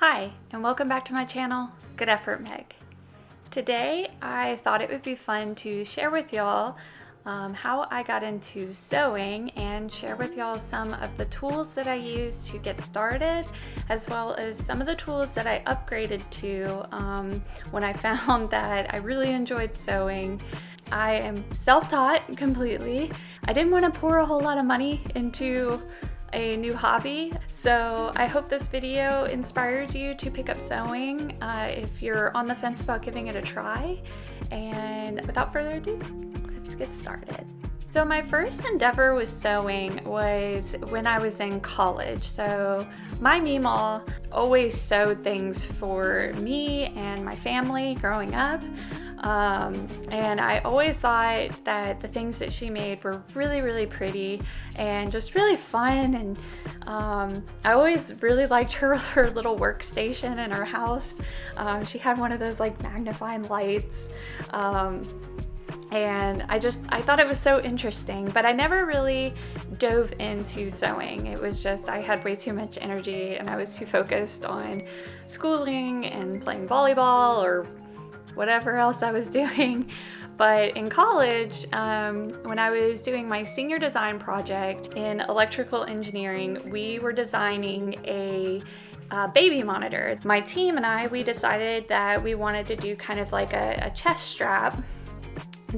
Hi, and welcome back to my channel, Good Effort Meg. Today, I thought it would be fun to share with y'all how I got into sewing and share with y'all some of the tools that I use to get started, as well as some of the tools that I upgraded to when I found that I really enjoyed sewing. I am self-taught completely. I didn't want to pour a whole lot of money into a new hobby, so I hope this video inspired you to pick up sewing if you're on the fence about giving it a try. And without further ado, let's get started. So my first endeavor with sewing was when I was in college. So my Memaw always sewed things for me and my family growing up. And I always thought that the things that she made were really, really pretty and just really fun. And I always really liked her little workstation in her house. She had one of those like magnifying lights. And I thought it was so interesting, but I never really dove into sewing. It was just, I had way too much energy and I was too focused on schooling and playing volleyball or whatever else I was doing. But in college, when I was doing my senior design project in electrical engineering, we were designing a baby monitor. My team and I, we decided that we wanted to do kind of like a chest strap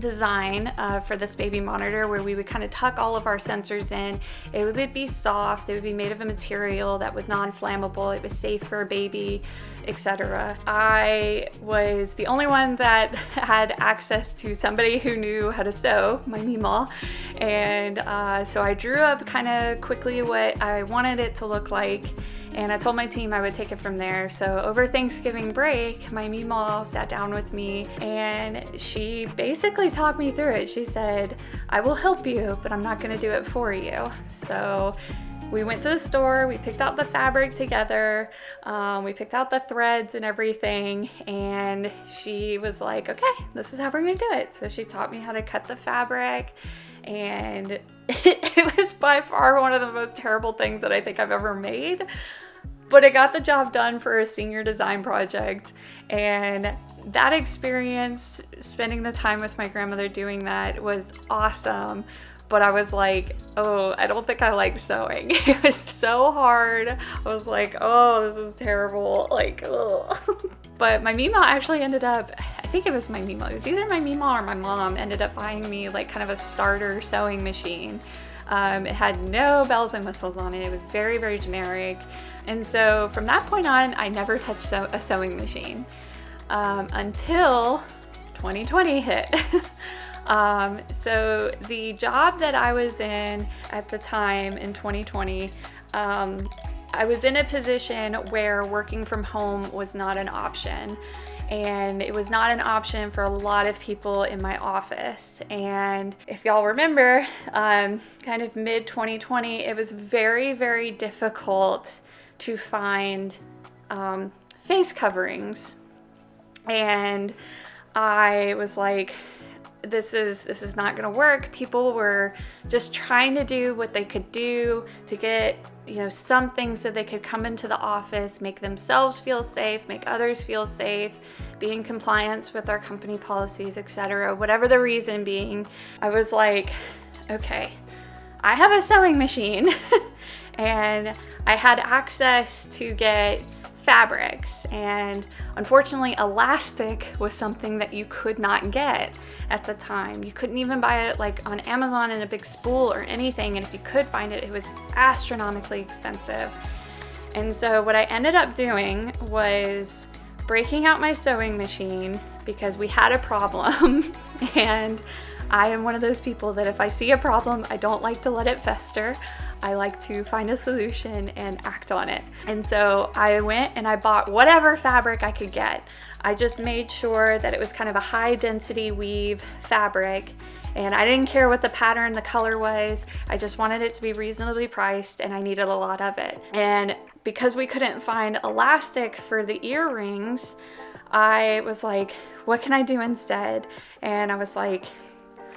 design for this baby monitor, where we would kind of tuck all of our sensors in. It would be soft, it would be made of a material that was non-flammable, it was safe for a baby, etc. I was the only one that had access to somebody who knew how to sew, my Memaw, and so I drew up kind of quickly what I wanted it to look like, and I told my team I would take it from there. So over Thanksgiving break, my Memaw sat down with me and she basically talked me through it. She said, I will help you, but I'm not going to do it for you. So we went to the store, we picked out the fabric together, we picked out the threads and everything, and she was like, okay, this is how we're going to do it. So she taught me how to cut the fabric, and it was by far one of the most terrible things that I think I've ever made, but it got the job done for a senior design project. And that experience, spending the time with my grandmother doing that, was awesome. But I was like, oh, I don't think I like sewing. It was so hard. I was like, oh, this is terrible. Like, ugh. But my Memaw actually ended up, I think it was my Memaw. It was either my Memaw or my mom ended up buying me like kind of a starter sewing machine. It had no bells and whistles on it. It was very, very generic. And so from that point on, I never touched a sewing machine until 2020 hit. So the job that I was in at the time in 2020, I was in a position where working from home was not an option. And it was not an option for a lot of people in my office. And if y'all remember, kind of mid 2020, it was very, very difficult to find face coverings. And I was like, this is not gonna work. People were just trying to do what they could do to get, something so they could come into the office, make themselves feel safe, make others feel safe, be in compliance with our company policies, etc. Whatever the reason being, I was like, okay, I have a sewing machine and I had access to get fabrics, and unfortunately elastic was something that you could not get at the time. You couldn't even buy it like on Amazon in a big spool or anything, and if you could find it, it was astronomically expensive. And so what I ended up doing was breaking out my sewing machine because we had a problem. And I am one of those people that if I see a problem, I don't like to let it fester. I like to find a solution and act on it. And so I went and I bought whatever fabric I could get. I just made sure that it was kind of a high density weave fabric, and I didn't care what the pattern, the color was. I just wanted it to be reasonably priced, and I needed a lot of it. And because we couldn't find elastic for the earrings, I was like, what can I do instead? And I was like,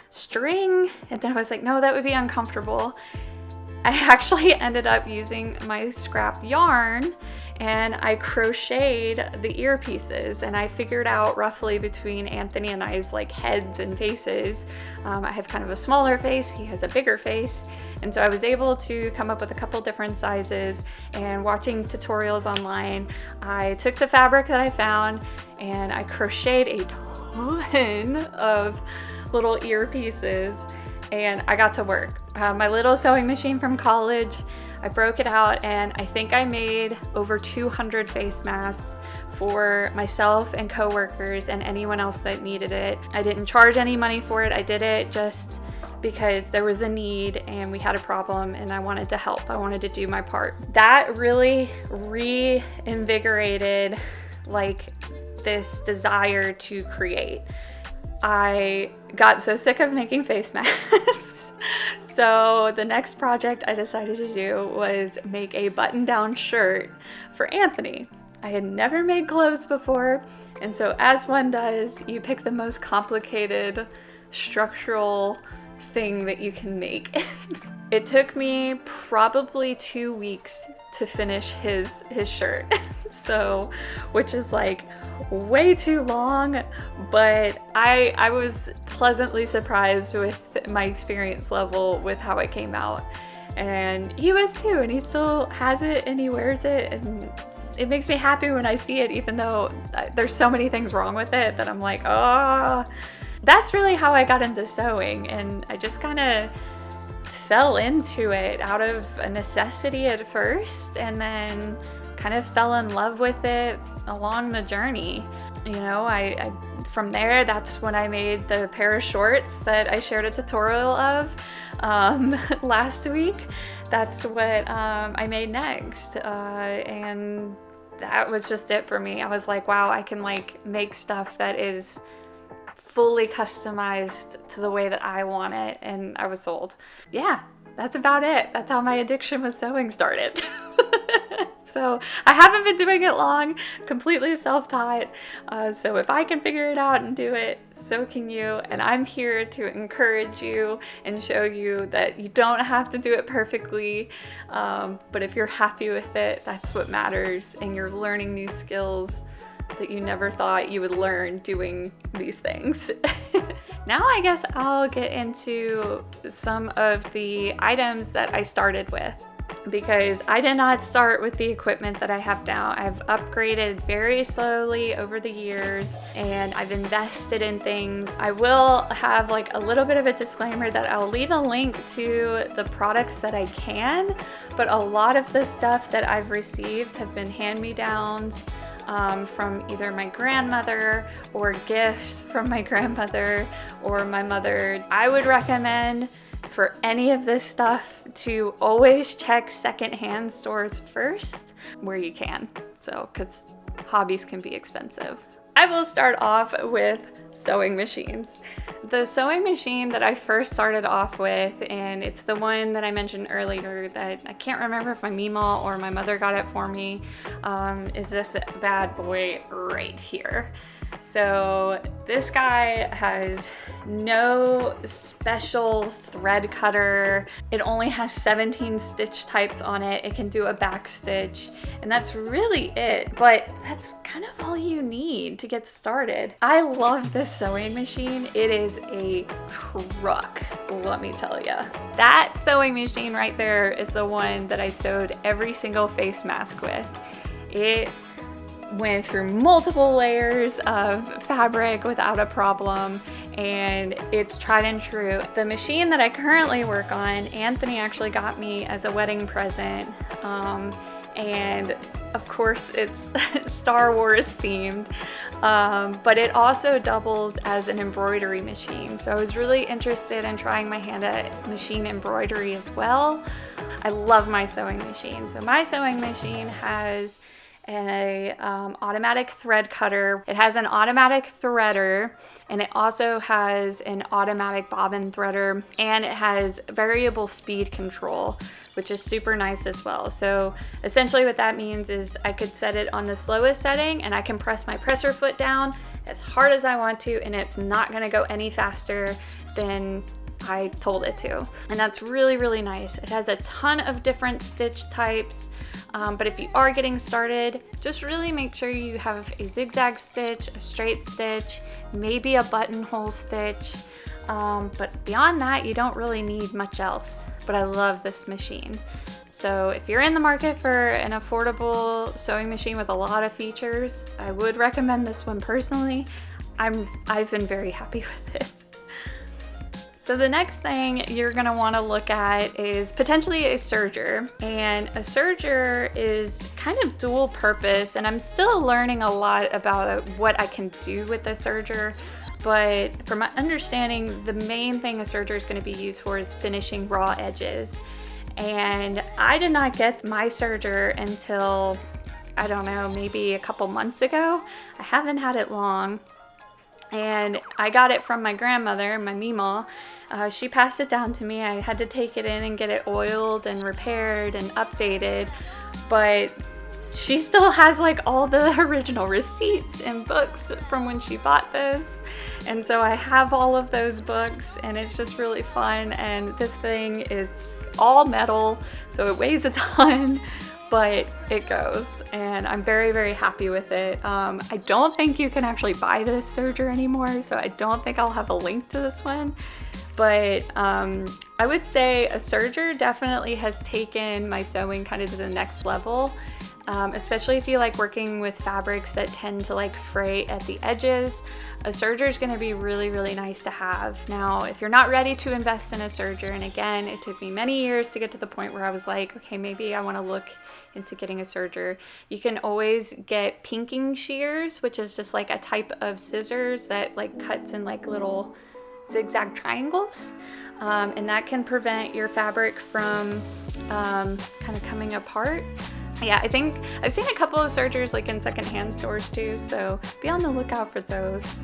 string. And then I was like, no, that would be uncomfortable. I actually ended up using my scrap yarn and I crocheted the earpieces, and I figured out roughly between Anthony and I's like heads and faces. I have kind of a smaller face, he has a bigger face, and so I was able to come up with a couple different sizes, and watching tutorials online, I took the fabric that I found and I crocheted a ton of little earpieces, and I got to work. My little sewing machine from college, I broke it out, and I think I made over 200 face masks for myself and coworkers and anyone else that needed it. I didn't charge any money for it. I did it just because there was a need and we had a problem and I wanted to help. I wanted to do my part. That really reinvigorated like this desire to create. I got so sick of making face masks. So the next project I decided to do was make a button-down shirt for Anthony. I had never made clothes before, and so as one does, you pick the most complicated structural thing that you can make. It took me probably 2 weeks to finish his shirt. So, which is like way too long, but I was pleasantly surprised with my experience level with how it came out. And he was too, and he still has it and he wears it, and it makes me happy when I see it, even though there's so many things wrong with it that I'm like, oh. That's really how I got into sewing, and I just kind of fell into it out of a necessity at first, and then kind of fell in love with it along the journey. You know, I from there, that's when I made the pair of shorts that I shared a tutorial of last week. That's what I made next, and that was just it for me. I was like, wow, I can like make stuff that is fully customized to the way that I want it, and I was sold. Yeah, that's about it. That's how my addiction with sewing started. So I haven't been doing it long, completely self-taught. So if I can figure it out and do it, so can you. And I'm here to encourage you and show you that you don't have to do it perfectly. But if you're happy with it, that's what matters. And you're learning new skills that you never thought you would learn doing these things. Now I guess I'll get into some of the items that I started with, because I did not start with the equipment that I have now. I've upgraded very slowly over the years, and I've invested in things. I will have like a little bit of a disclaimer that I'll leave a link to the products that I can, but a lot of the stuff that I've received have been hand-me-downs from either my grandmother or gifts from my grandmother or my mother. I would recommend for any of this stuff to always check secondhand stores first where you can. So, because hobbies can be expensive. I will start off with sewing machines. The sewing machine that I first started off with, and it's the one that I mentioned earlier that I can't remember if my Memaw or my mother got it for me, is this bad boy right here. So this guy has no special thread cutter. It only has 17 stitch types on it. It can do a back stitch, and that's really it. But that's kind of all you need to get started. I love this sewing machine. It is a truck, let me tell you. That sewing machine right there is the one that I sewed every single face mask with. It went through multiple layers of fabric without a problem, and it's tried and true. The machine that I currently work on, Anthony actually got me as a wedding present, and of course it's Star Wars themed, but it also doubles as an embroidery machine. So I was really interested in trying my hand at machine embroidery as well. I love my sewing machine. So my sewing machine has an automatic thread cutter. It has an automatic threader, and it also has an automatic bobbin threader, and it has variable speed control, which is super nice as well. So essentially what that means is I could set it on the slowest setting, and I can press my presser foot down as hard as I want to, and it's not gonna go any faster than I told it to. And that's really, really nice. It has a ton of different stitch types. But if you are getting started, just really make sure you have a zigzag stitch, a straight stitch, maybe a buttonhole stitch. But beyond that, you don't really need much else. But I love this machine. So if you're in the market for an affordable sewing machine with a lot of features, I would recommend this one personally. I've been very happy with it. So the next thing you're gonna wanna look at is potentially a serger. And a serger is kind of dual purpose, and I'm still learning a lot about what I can do with the serger. But from my understanding, the main thing a serger is gonna be used for is finishing raw edges. And I did not get my serger until, I don't know, maybe a couple months ago. I haven't had it long. And I got it from my grandmother, my Memaw. She passed it down to me. I had to take it in and get it oiled and repaired and updated. But she still has like all the original receipts and books from when she bought this. And so I have all of those books, and it's just really fun. And this thing is all metal, so it weighs a ton, but it goes, and I'm very, very happy with it. I don't think you can actually buy this serger anymore, so I don't think I'll have a link to this one. But I would say a serger definitely has taken my sewing kind of to the next level, especially if you like working with fabrics that tend to like fray at the edges. A serger is going to be really, really nice to have. Now, if you're not ready to invest in a serger, and again, it took me many years to get to the point where I was like, okay, maybe I want to look into getting a serger. You can always get pinking shears, which is just like a type of scissors that like cuts in like little zigzag triangles. And that can prevent your fabric from kind of coming apart. Yeah, I think I've seen a couple of sergers like in secondhand stores too, so be on the lookout for those.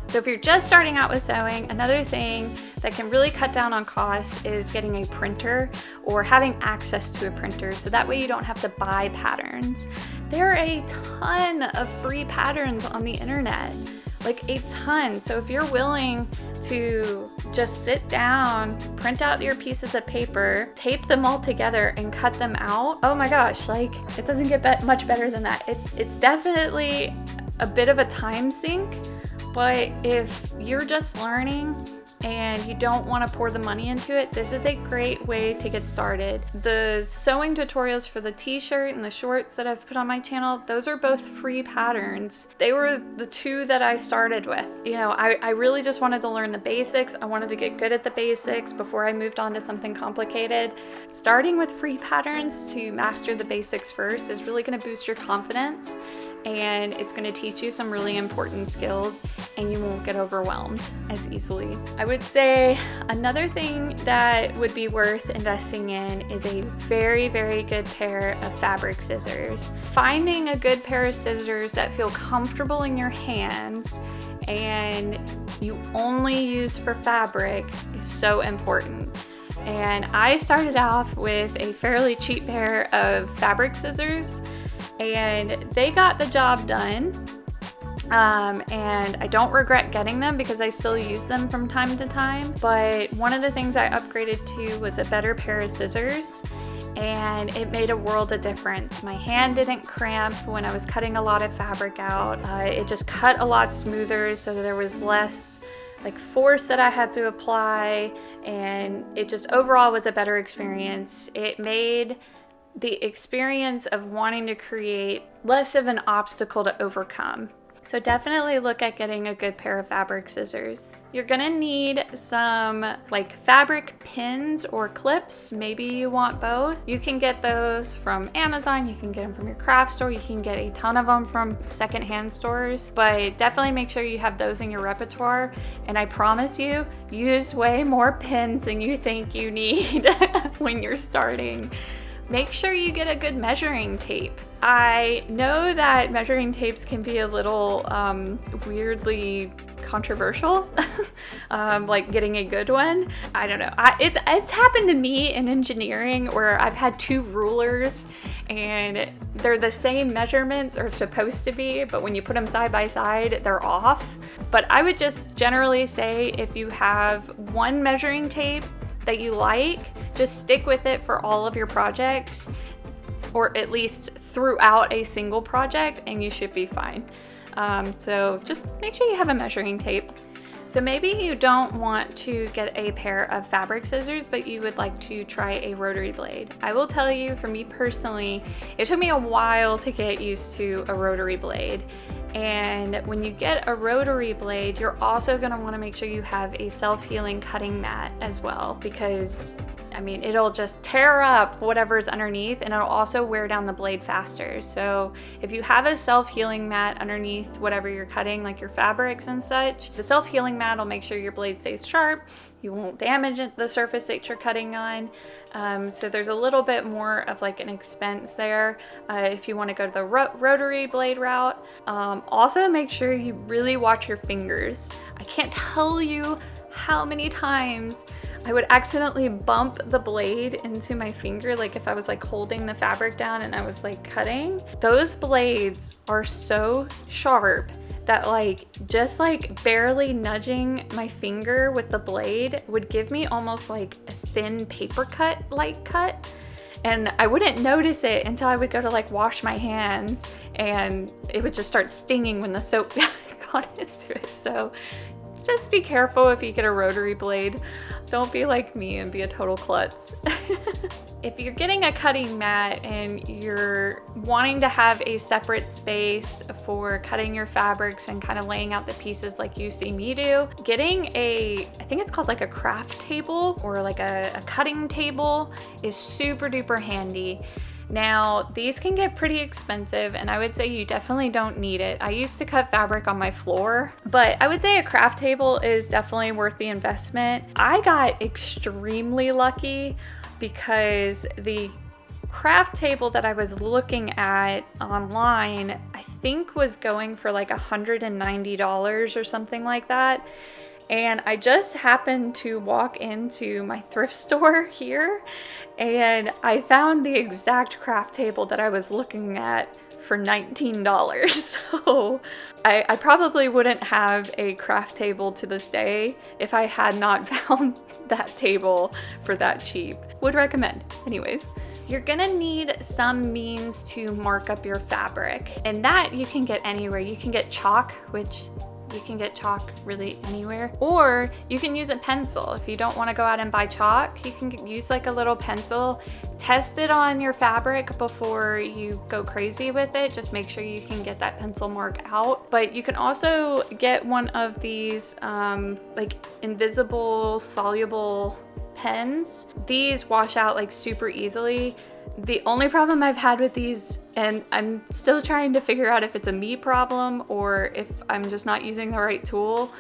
So if you're just starting out with sewing, another thing that can really cut down on costs is getting a printer or having access to a printer, so that way you don't have to buy patterns. There are a ton of free patterns on the internet. Like a ton. So if you're willing to just sit down, print out your pieces of paper, tape them all together and cut them out, oh my gosh, like it doesn't get much better than that. It's definitely a bit of a time sink, but if you're just learning and you don't want to pour the money into it, this is a great way to get started. The sewing tutorials for the t-shirt and the shorts that I've put on my channel, those are both free patterns. They were the two that I started with. You know, I really just wanted to learn the basics. I wanted to get good at the basics before I moved on to something complicated. Starting with free patterns to master the basics first is really going to boost your confidence, and it's going to teach you some really important skills, and you won't get overwhelmed as easily. I would say another thing that would be worth investing in is a very, very good pair of fabric scissors. Finding a good pair of scissors that feel comfortable in your hands and you only use for fabric is so important. And I started off with a fairly cheap pair of fabric scissors, and they got the job done. And I don't regret getting them because I still use them from time to time. But one of the things I upgraded to was a better pair of scissors, and it made a world of difference. My hand didn't cramp when I was cutting a lot of fabric out. It just cut a lot smoother, so there was less like force that I had to apply, and it just overall was a better experience. It made the experience of wanting to create less of an obstacle to overcome. So definitely look at getting a good pair of fabric scissors. You're gonna need some like fabric pins or clips. Maybe you want both. You can get those from Amazon, you can get them from your craft store, you can get a ton of them from secondhand stores, but definitely make sure you have those in your repertoire. And I promise you, use way more pins than you think you need when you're starting. Make sure you get a good measuring tape. I know that measuring tapes can be a little weirdly controversial, like getting a good one. I don't know. It's happened to me in engineering where I've had two rulers and they're the same measurements or supposed to be, but when you put them side by side, they're off. But I would just generally say if you have one measuring tape that you like, just stick with it for all of your projects, or at least throughout a single project, and you should be fine. So just make sure you have a measuring tape. So maybe you don't want to get a pair of fabric scissors, but you would like to try a rotary blade. I will tell you, for me personally, it took me a while to get used to a rotary blade. And when you get a rotary blade, you're also going to want to make sure you have a self-healing cutting mat as well, because I mean, it'll just tear up whatever's underneath, and it'll also wear down the blade faster. So if you have a self-healing mat underneath whatever you're cutting, like your fabrics and such, the self-healing mat will make sure your blade stays sharp. You won't damage the surface that you're cutting on. So there's a little bit more of like an expense there if you want to go to the rotary blade route. Also, make sure you really watch your fingers. I can't tell you how many times I would accidentally bump the blade into my finger, like if I was like holding the fabric down and I was like cutting. Those blades are so sharp that like just like barely nudging my finger with the blade would give me almost like a thin paper cut like cut. And I wouldn't notice it until I would go to like wash my hands, and it would just start stinging when the soap got into it. So just be careful if you get a rotary blade. Don't be like me and be a total klutz. If you're getting a cutting mat and you're wanting to have a separate space for cutting your fabrics and kind of laying out the pieces like you see me do, getting I think it's called like a craft table or like a cutting table is super duper handy. Now, these can get pretty expensive, and I would say you definitely don't need it. I used to cut fabric on my floor, but I would say a craft table is definitely worth the investment. I got extremely lucky because the craft table that I was looking at online, I think was going for like $190 or something like that. And I just happened to walk into my thrift store here, and I found the exact craft table that I was looking at for $19. So I probably wouldn't have a craft table to this day if I had not found that table for that cheap. Would recommend. Anyways, you're gonna need some means to mark up your fabric, and that you can get anywhere. You can get chalk, which you can get chalk really anywhere, or you can use a pencil. If you don't want to go out and buy chalk, you can use like a little pencil. Test it on your fabric before you go crazy with it. Just make sure you can get that pencil mark out. But you can also get one of these like invisible soluble pens. These wash out like super easily. The only problem I've had with these, and I'm still trying to figure out if it's a me problem or if I'm just not using the right tool,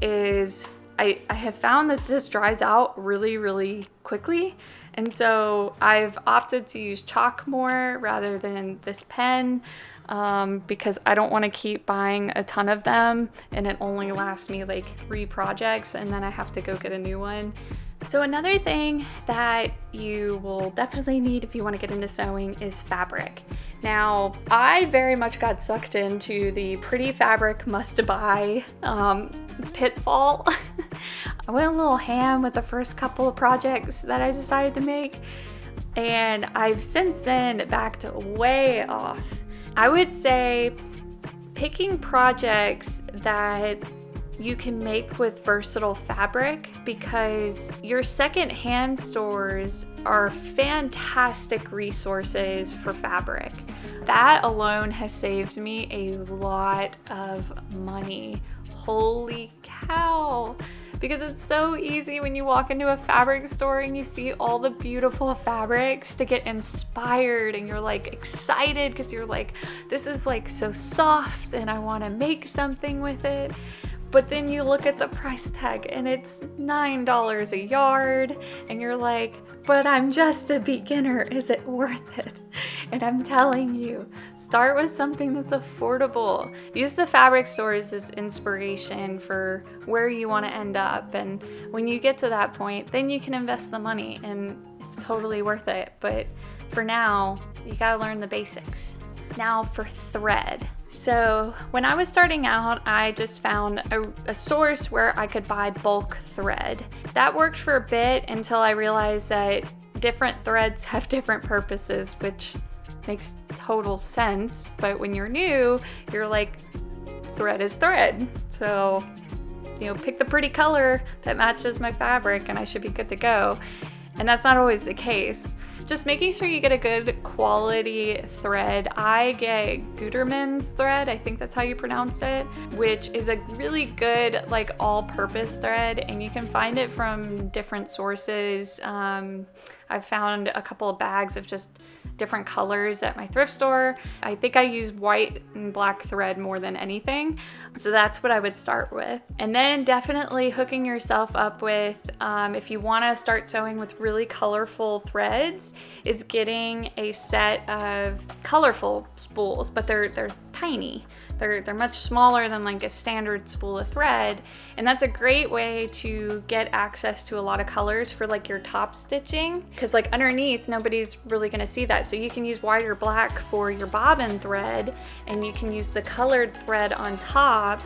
is I have found that this dries out really, really quickly. And so I've opted to use chalk more rather than this pen, because I don't want to keep buying a ton of them and it only lasts me like 3 projects and then I have to go get a new one. So another thing that you will definitely need if you want to get into sewing is fabric. Now, I very much got sucked into the pretty fabric must-buy pitfall. I went a little ham with the first couple of projects that I decided to make, and I've since then backed way off. I would say picking projects that you can make with versatile fabric, because your secondhand stores are fantastic resources for fabric. That alone has saved me a lot of money. Holy cow! Because it's so easy when you walk into a fabric store and you see all the beautiful fabrics to get inspired, and you're like excited because you're like, this is like so soft and I want to make something with it. But then you look at the price tag and it's $9 a yard, and you're like, but I'm just a beginner, is it worth it? And I'm telling you, start with something that's affordable. Use the fabric stores as inspiration for where you want to end up, and when you get to that point, then you can invest the money and it's totally worth it. But for now, you gotta learn the basics. Now for thread. So when I was starting out, I just found a source where I could buy bulk thread. That worked for a bit until I realized that different threads have different purposes, which makes total sense. But when you're new, you're like, thread is thread. So, pick the pretty color that matches my fabric and I should be good to go. And that's not always the case. Just making sure you get a good quality thread. I get Gutermann's thread, I think that's how you pronounce it, which is a really good like all-purpose thread, and you can find it from different sources. I've found a couple of bags of just different colors at my thrift store. I think I use white and black thread more than anything. So that's what I would start with. And then definitely hooking yourself up with, if you want to start sewing with really colorful threads, is getting a set of colorful spools, but they're tiny. They're much smaller than like a standard spool of thread, and that's a great way to get access to a lot of colors for like your top stitching, because like underneath nobody's really going to see that. So you can use white or black for your bobbin thread, and you can use the colored thread on top,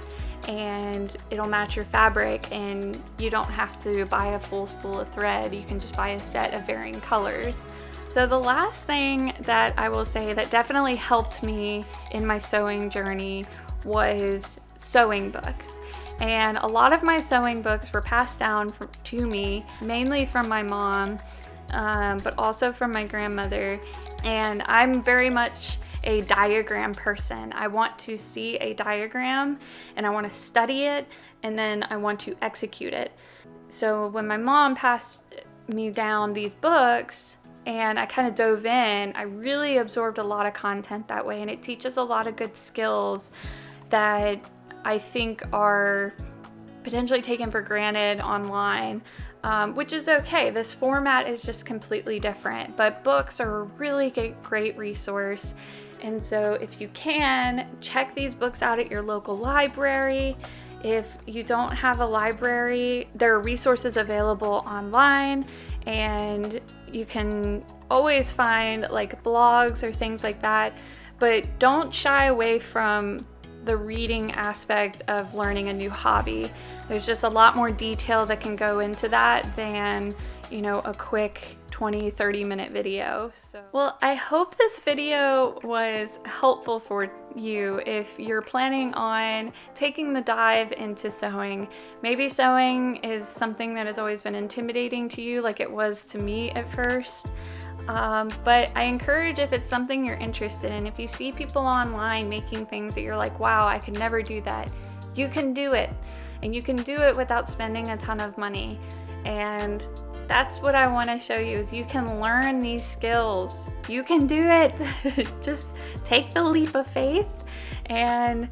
and it'll match your fabric, and you don't have to buy a full spool of thread. You can just buy a set of varying colors. So the last thing that I will say that definitely helped me in my sewing journey was sewing books. And a lot of my sewing books were passed down to me, mainly from my mom, but also from my grandmother. And I'm very much a diagram person. I want to see a diagram and I want to study it, and then I want to execute it. So when my mom passed me down these books, and I kind of dove in, I really absorbed a lot of content that way, and it teaches a lot of good skills that I think are potentially taken for granted online, which is okay. This format is just completely different, but books are a really great resource. And so if you can, check these books out at your local library. If you don't have a library, there are resources available online, and you can always find like blogs or things like that, but don't shy away from the reading aspect of learning a new hobby. There's just a lot more detail that can go into that than, a quick 20-30 minute video. Well, I hope this video was helpful for you if you're planning on taking the dive into sewing. Maybe sewing is something that has always been intimidating to you, like it was to me at first. But I encourage, if it's something you're interested in, if you see people online making things that you're like, wow, I could never do that, you can do it. And you can do it without spending a ton of money. And that's what I want to show you, is you can learn these skills. You can do it. Just take the leap of faith. And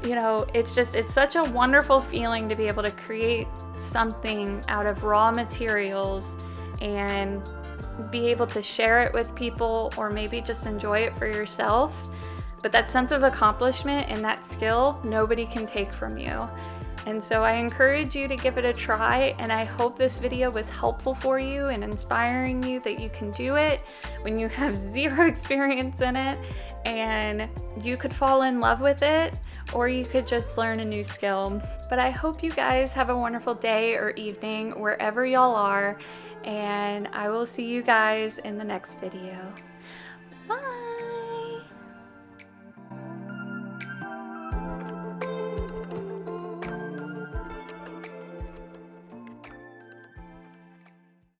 it's such a wonderful feeling to be able to create something out of raw materials and be able to share it with people, or maybe just enjoy it for yourself. But that sense of accomplishment and that skill, nobody can take from you. And so I encourage you to give it a try, and I hope this video was helpful for you and inspiring you that you can do it when you have zero experience in it, and you could fall in love with it, or you could just learn a new skill. But I hope you guys have a wonderful day or evening wherever y'all are, and I will see you guys in the next video.